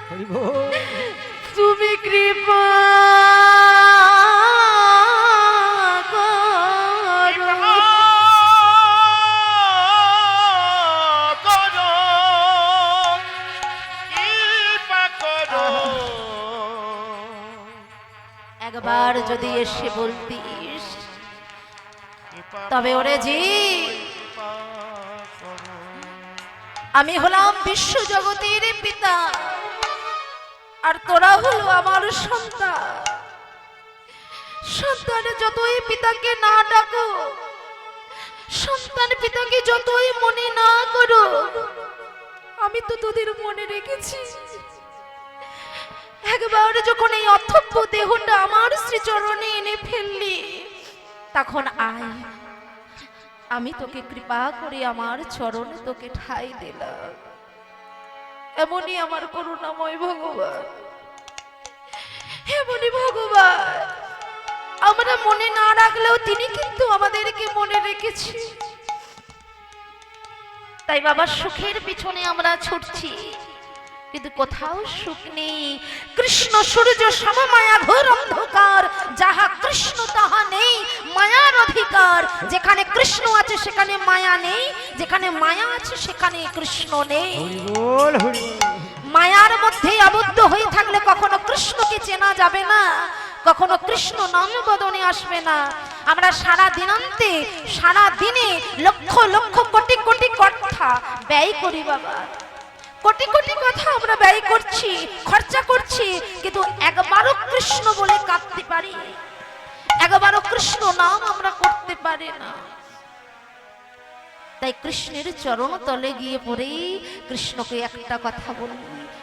হরি বল। তুমি কৃপা করো। একবার যদি এসে বলতিস, তবে ওরে জি, আমি হলাম বিশ্ব জগতের পিতা, আর তোরা হলো আমার সন্তান। সন্তান যতই পিতাকে না ডাকো, সন্তান পিতাকে যতই মনে না করো, আমি তো তোদের মনে রেখেছি। একবার যখন এই অথব্য দেহটা আমার শ্রীচরণে এনে ফেললি, তখন আয়, আমি তোকে কৃপা করে আমার চরণে তোকে ঠাঁই দিলাম। এমনই আমার করুণাময় ভগবান, এমনই ভগবান, আমরা মনে না রাখলেও তিনি কিন্তু আমাদেরকে মনে রেখেছি। তাই বাবা, সুখের পিছনে আমরা ছুটছি, কিন্তু কোথাও সুখ নেই। কৃষ্ণ সূর্য সমমায়া ঘোর অন্ধকার, যাহা কৃষ্ণ তাহা নেই মায়ার অধিকার। যেখানে কৃষ্ণ আছে সেখানে মায়া নেই, যেখানে মায়া আছে সেখানে কৃষ্ণ নেই। হরি বল হরি বল। মায়ার মধ্যে আবদ্ধ হয়ে থাকলে কখনো কৃষ্ণকে চেনা যাবে না। কখনো কৃষ্ণ নাম বদনে আসবে না। আমরা সারা দিনান্তে সারা দিনে লক্ষ লক্ষ কোটি কোটি কথা ব্যয় করি বাবা, কোটি কোটি কথা আমরা ব্যয় করছি, খরচা করছি, কিন্তু একবারও কৃষ্ণ বলে কাঁদতে পারি, একবারও কৃষ্ণ নাম আমরা করতে পারি না। তাই কৃষ্ণের চরণ তলে গিয়ে পড়েই কৃষ্ণকে একটা কথা বলি,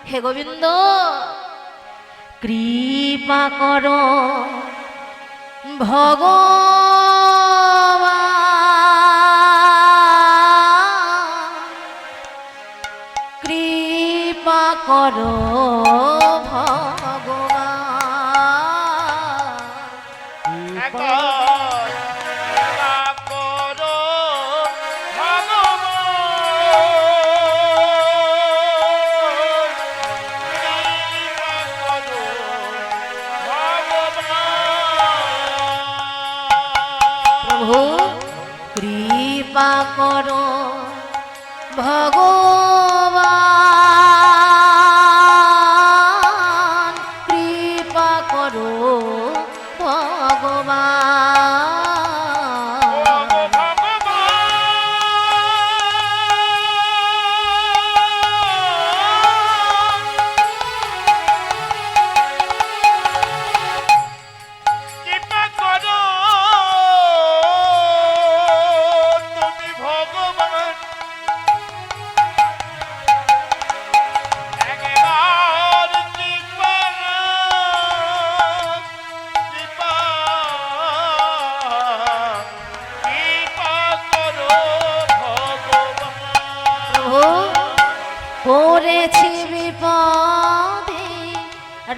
হে গোবিন্দ কৃপা করো ভগবান, কৃপা করো ভগবান। একবার কৃপা করো ভগবান, কৃপা করো ভগবান। প্রভু কৃপা করো ভগবান, কৃপা করো ভগবান। কৃপা করো তুমি ভগবান, একবার কৃপা কৃপা কৃপা করো ভগবান। প্রভু পড়েছি বিপদে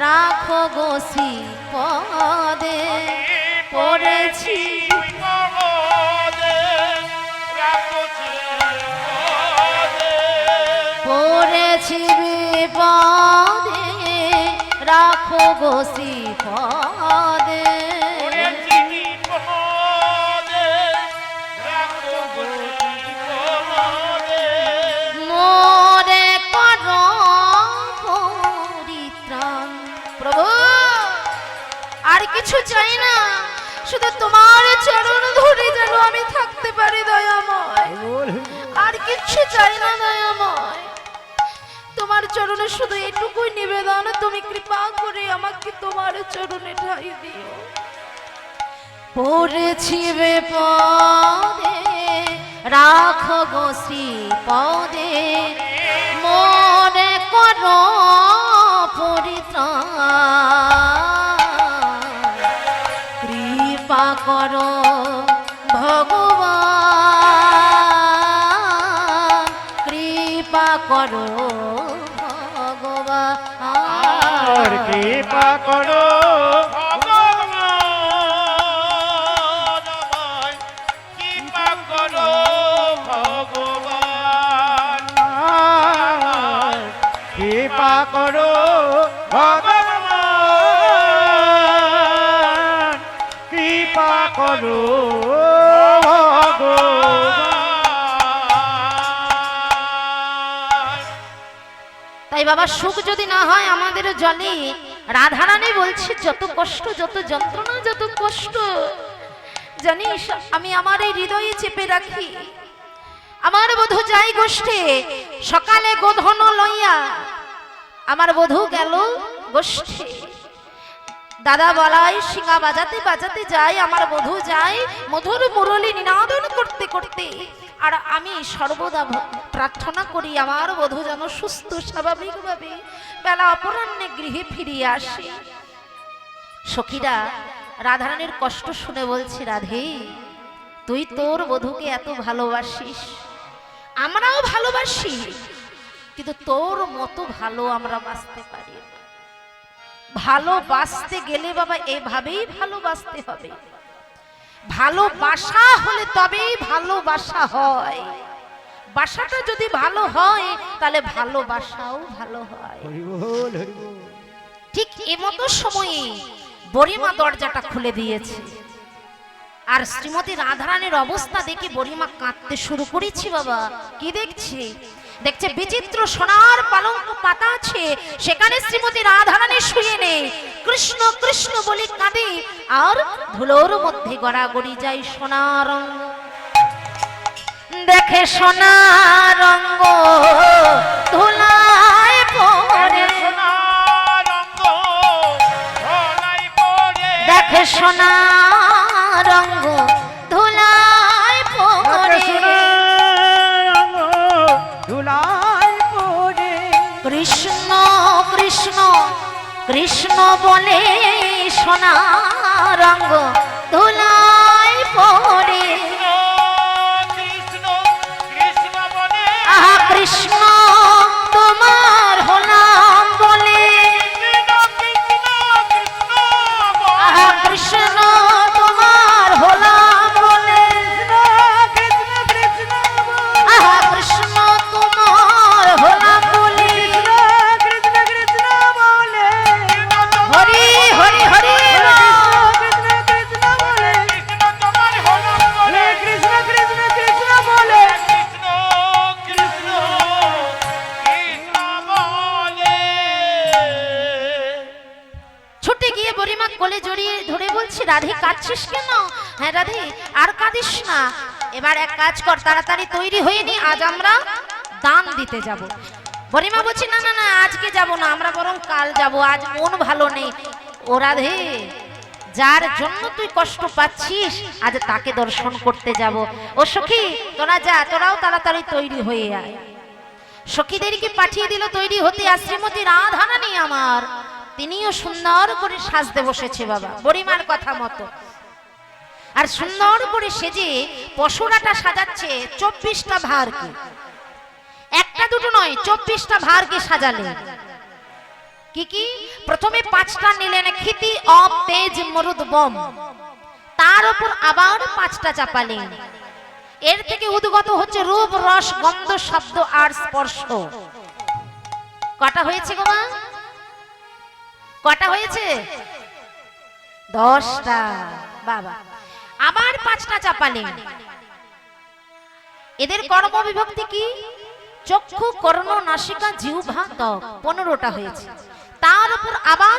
রাখো গোসি পদে, পড়েছি বিপদে রাখছি পদে, পড়েছি বিপদে রাখো গোসি পদে, পড়েছি বিপদে রাখছি পদে। মোরে করো পরিত্রাণ। প্রভু আর কিছু চাই না, শুধু তোমার চরণ ধরে যেন আমি থাকতে পারি দয়াময়, আর কিছু চাই না দয়াময়। তোমার চরণে শুধু এটুকুই নিবেদন, তুমি কৃপা করে আমাকে তোমার চরণে ঠাঁই দিও। পড়েছি বিপদে রাখো গো শ্রীপদে, মনে করো পরিত্রাণ, কৃপা করো ভগবান, কৃপা করো ভগবান। কৃপা করো ভগবান আমায় কৃপা করো ভগবান। কৃপা করো ভগবান, কৃপা করো ভগবান। তাই বাবা সুখ যদি না হয় আমাদের জলে, রাধারানী বলছি যত কষ্ট, যত যন্ত্রণা, যত কষ্ট জানিস আমি আমার এই হৃদয়ে চেপে রাখি। আমার বধূ যাই গোষ্ঠে সকালে গোধন লইয়া, আমার বধূ গেল গোষ্ঠে, দাদা বলাই শিঙা বাজাতে বাজাতে যায়, আমার বধূ যায় মধুর মুরলী নিনাদন করতে করতে। আর আমি সর্বদা প্রার্থনা করি আমার বধূ যেন সুস্থ স্বাভাবিকভাবে বেলা অপরাহ্নে গৃহে ফিরিয়ে আসে। সখীরা রাধারানীর কষ্ট শুনে বলছে, রাধে তুই তোর বধূকে এত ভালোবাসিস, আমরাও ভালোবাসি, কিন্তু তোর মতো ভালো আমরা বাঁচতে পারি না। ভালোবাসতে গেলে বাবা এভাবেই ভালোবাসতে হবে, ভালোবাসা হলে তবেই ভালোবাসা হয়। বাসাটা যদি ভালো হয় তাহলে ভালোবাসাও ভালো হয়। হরি বল, হরি বল। ঠিক এমতো সময়ে বড়িমা দরজাটা খুলে দিয়েছে, আর শ্রীমতী রাধারানীর অবস্থা দেখে বড়িমা কাঁদতে শুরু করেছে। বাবা কি দেখছে? দেখছে বিচিত্র সোনার পালঙ্ক পাতা আছে, সেখানে শ্রীমতী রাধারানী শুয়ে নেই, কৃষ্ণ কৃষ্ণ বলে কাঁদে আর ধুলোর মধ্যে গড়াগড়ি যায় সোনার রঙ। দেখে সোনার রঙ্গ ধুলায় পড়ে, দেখে সোনার রঙ্গ ধুলায় পড়ে, ধুলাই পড়ে কৃষ্ণ কৃষ্ণ কৃষ্ণ বলে সোনার রঙ্গ ধুলায় পড়ে। আহা কৃষ্ণ তোমার হলাম বলে, আহা কৃষ্ণ তোমার হলাম বলে, কৃষ্ণ কৃষ্ণ আহা কৃষ্ণ তোমার হলাম বলে। কৃষ্ণ কৃষ্ণ বলে হরি হরি হরি কৃষ্ণ কৃষ্ণ বলে কৃষ্ণ কৃষ্ণ কৃষ্ণ বলে ছুটে গিয়ে বুড়িমা কোলে জড়িয়ে ধরে বলছি, রাধে কাঁদছিস কেন? হ্যাঁ রাধে আর কাঁদিস না, এবার এক কাজ কর, তাড়াতাড়ি তৈরি হয়ে নি, আজ আমরা দান দিতে যাব। বুড়িমা বলছি না না না আজকে যাব না, আমরা বরং কাল যাব, আজ মন ভালো নেই। ও রাধে, যার জন্য তুই কষ্ট পাচ্ছিস আজ তাকে দর্শন করতে যাব। ও সখী তোরা যা, তোরাও তাড়াতাড়ি তৈরি হয়ে আয়। সখীদেরকে পাঠিয়ে দিল তৈরি হতে, আর শ্রীমতী রাধারানী আমার তিনিও সুন্দর করে সাজতে বসেছে বাবা বুড়িমার কথা মতো। আর সুন্দর করে সেজে পশুরাটা সাজাচ্ছে 24টা ভারকে, একটা দুটো নয় 24টা ভারকে সাজালেন। কি কি? প্রথমে 5টা নিলেন ক্ষিতি অব তেজ মরুদ বম, তার উপর আবার 5টা চাপালেন। এর থেকে উদ্গত হচ্ছে রূপ রস গন্ধ শব্দ আর স্পর্শ। কটা হয়েছে গো মা? কটা হয়েছে? 10টা বাবা। আবার 5টা চাপালেন। এদের কর্ম বিভক্তি কি? চক্ষু কর্ণ নাসিকা জিহ্বা ত্বক, 15টা হয়েছে। তার উপর আবার